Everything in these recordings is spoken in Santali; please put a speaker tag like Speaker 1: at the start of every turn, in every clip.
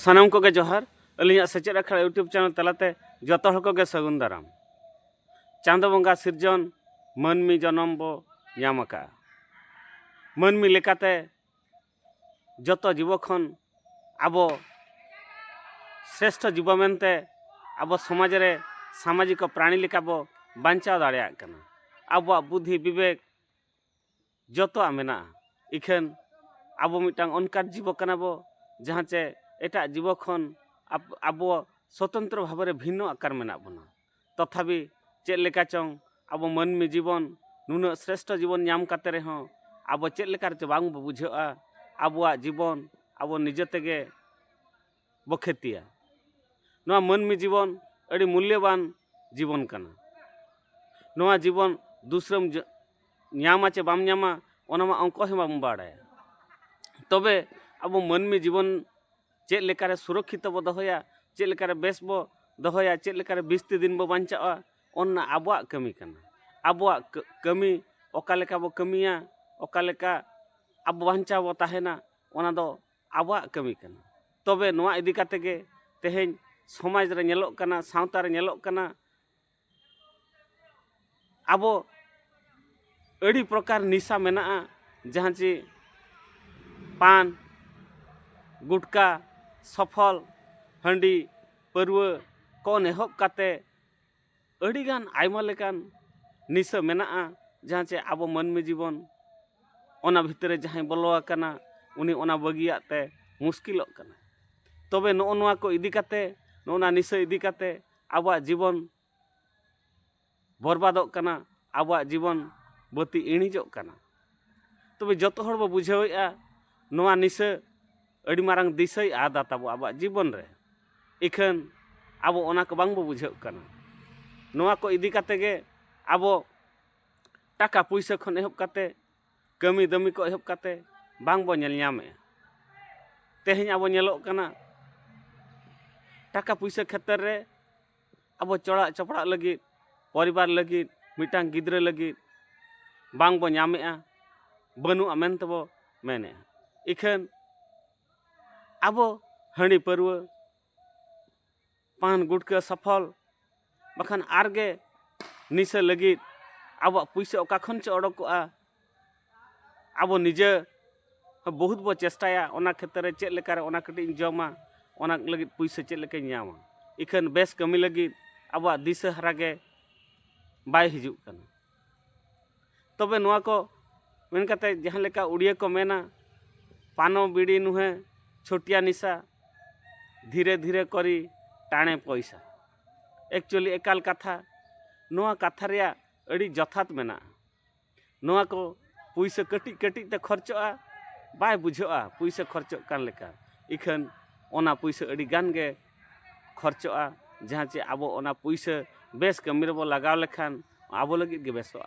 Speaker 1: सानाम को गे जोहार अलिया सेचेद अखड़ा यूट्यूब चैनल तलाते जतो हर को गे सगुन दाराम। चांदो बंगा सिरजन मानमी जन्म बो नाम आका मानमी लेकाते जतो जीव खन आबो श्रेष्ठ जीव मेनते आबो समाज रे सामाजिक प्राणी लेका बो बांचा दाड़िया कना। आबो बुद्धि विवेक जतो मेना इखन आबो मिटांग अनकार जीव कना बो जहाँ चे एटा जीव खन आबो स्वतंत्र भाव में भिन्न आकार मेना बना तथापि चेद लेका चंग आबो मानमी जीवन नुन श्रेष्ठ जीवन नाम काते रहो आबो चेद लेका चे बांग बो बुझा आबोआ जीवन आबो निजे तेगे बो खेतिया। नोआ मानमी जीवन अड़ी मूल्यवान जीवन कना। नोआ जीवन दूसरम नामा चे बाम नामा ओनामा अंको हे बाम बाड़ाया तबे आबो मानमी जीवन चेद लेकारे सुरक्षित बो दहोया चेद लेकारे बेस बो दहोया चेद लेकारे 20 दिन बो बांचाआ ओन्ना आबोआ कमी कना। आबोआ कमी ओका लेका बो कमिया ओका लेका आबो बांचा बो ताहेना ओना दो आबोआ कमी कना। तबे नोआ इदी काते गे तेहेñ समाज रे नेलोग कना सावता रे नेलोग कना आबो अड़ी प्रकार निशा मेना जहाँ चे पान गुटका सफल हंडी परवे को नेहब काते अड़ीगान आयमा लेकान निशा मेना जहाँ चे आबो मानमी जीवन ओना भितरे जहाँ बोलो कना उनी ओना बगियाते मुश्किलोग कना। तबे नो नोआ को इदी काते नोना निशा इदी काते आबो जीवन बर्बादोग कना आबो जीवन बती इणिजोग कना। तबे जतो हर बो बुझावेआ नोआ निशा अड़ी मारांग दिसई आदा ताबो आबो जीवन रे इखन आबो ओना को बांग बो बुझाव कना। नोआ को इदी काते गे आबो टाका पैसा खन एहब काते कमी दमी को एहब काते बांग बो नेल न्यामे तेहेñ आबो नेलोग कना टाका पैसा क्षेत्र रे आबो चोड़ा चपड़ा लगी परिवार लगी मिटांग गिद्रे लगी बांग बो न्यामेआ बनुआ मेनते बो मेने इखन आबो हंडी परवे पान गुटका सफल बखान आरगे निशा लगी आबो पैसा ओका खन चे ओडकोआ आबो निजे बहुत बो चेष्टाया ओना क्षेत्र रे चेद लेकारे ओना कटी जमा ओना लगी पैसा चेद लेके न्यामा इखन बेस कमी लगी आबो दिशा हरागे बाय हिजुग कना। तबे नोआ को मेन काते जहाँ लेका उड़िया को मेना पानो बीड़ी नुहे छोटिया निशा धीरे धीरे करी टाणे पैसा एक्चुअली एकाल कथा नोआ कथा रिया अड़ी जथात मेना नोआ को पैसा कटी कटी ते खर्चोआ बाय बुझोआ पैसा खर्चो कान लेका इखन ओना पैसा अड़ी गान गे खर्चोआ जहाँ चे आबो ओना पैसा बेस कमी रे बो लगाव लेखान आबो लगी गे बेसोआ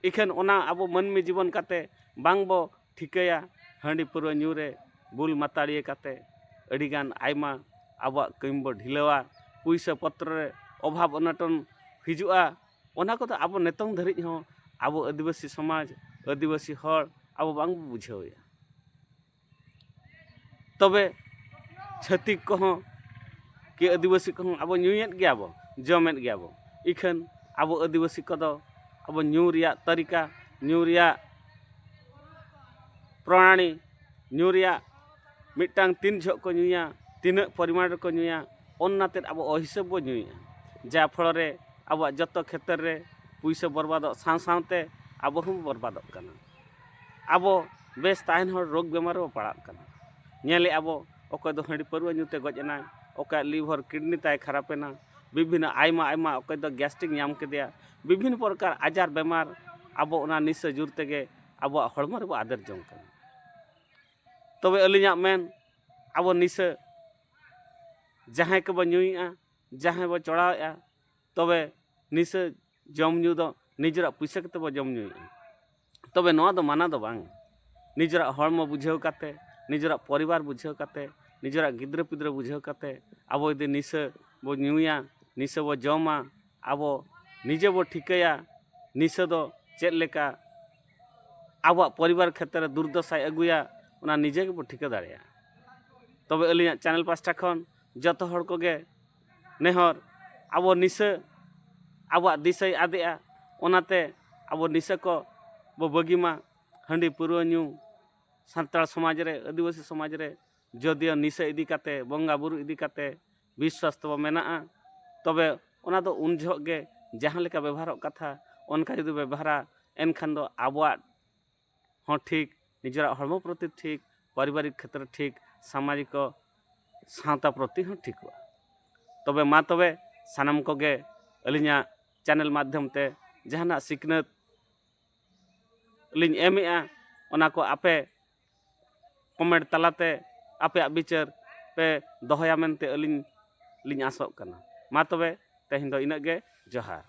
Speaker 1: इखन ओना आबो मानमी जीवन काते बांग बो ठिकया हंडी पुरो न्यूरे बुल माताड़िए काते अड़ीगान आयमा आबो कमी बो ढिलवा पैसा पत्र रे अभाव अनटन हिजुआ ओना को तो आबो नेतों धरिज हो आबो आदिवासी समाज आदिवासी हर आबो बांग बो बुझावया। तबे छतिक को हो कि आदिवासी को आबो न्यूयेत गयाबो जमेत गयाबो इखन आबो आदिवासी को दो आबो न्यू रिया तरीका न्यू रिया प्रणाली न्यू रिया मिटांग तीन झोक को न्यूया तीन परिमाण को न्यूया ओन्नाते आबो अहिसाब बो न्यूया जा फल रे आबो जतो क्षेत्र रे पैसा बर्बाद साव सावते आबो हम बर्बाद कना। आबो बेस ताहन हर रोग बेमार बो पड़ा कना नेले आबो ओको दो हंडी परवा न्यूते गजना ओका लिवर किडनी ताय खराबेना विभिन्न आयमा आयमा ओको दो गैस्ट्रिक नाम केदिया विभिन्न प्रकार आजार बेमार आबो ओना निशा जुर तेगे आबो हड़मो रे बो आदर जोंग कना। तबे अलिया मेन आबो निशा जहाँ के बो न्यूया जहाँ बो चढ़ाया तबे निशा जम न्यू दो निजरा पैसा के बो जम न्यूया तबे नोआ दो माना दो बांग निजरा हड़मो बुझाव काते निजरा परिवार बुझाव काते निजरा गिद्रे पिद्रे बुझाव काते आबो यदि निशा बो न्यूया निशा बो जमा आबो निजे बो ठिकया निशा दो चेद लेका आबो परिवार क्षेत्र दुर्दशा अगुया ओना निजे के बो ठिका दाड़िया। तबे अलिया चैनल पास्टा खन जत हर कोगे नेहर अब निशा अब दिशा आदेआ ओनाते अब निशा को बो बगीमा हंडी पुरवा न्यू सान्ताल समाज रे आदिवासी समाज रे जदियो निशा इदी काते बंगा बुरु इदी काते विश्वास तब मेना तबे ओना दो उन जहग गे जहाँ लेका व्यवहार कथा उनका जुदी व्यवहारा एनखान दो आबुआ हाँ ठीक निजरा हड़मो प्रति ठीक पारिवारिक क्षेत्र ठीक सामाजिक सावता प्रति हाँ ठीक हुआ तबे मा तबे सानाम कोगे अलिया चैनल माध्यम ते जहाना सिकनत लिंग एमेआ ओना को आपे कमेंट तलाते आपे विचार पे दोहया मेनते अलिंग लिंग आसोग कना मा तबे तेहिं दो इना गे जोहार।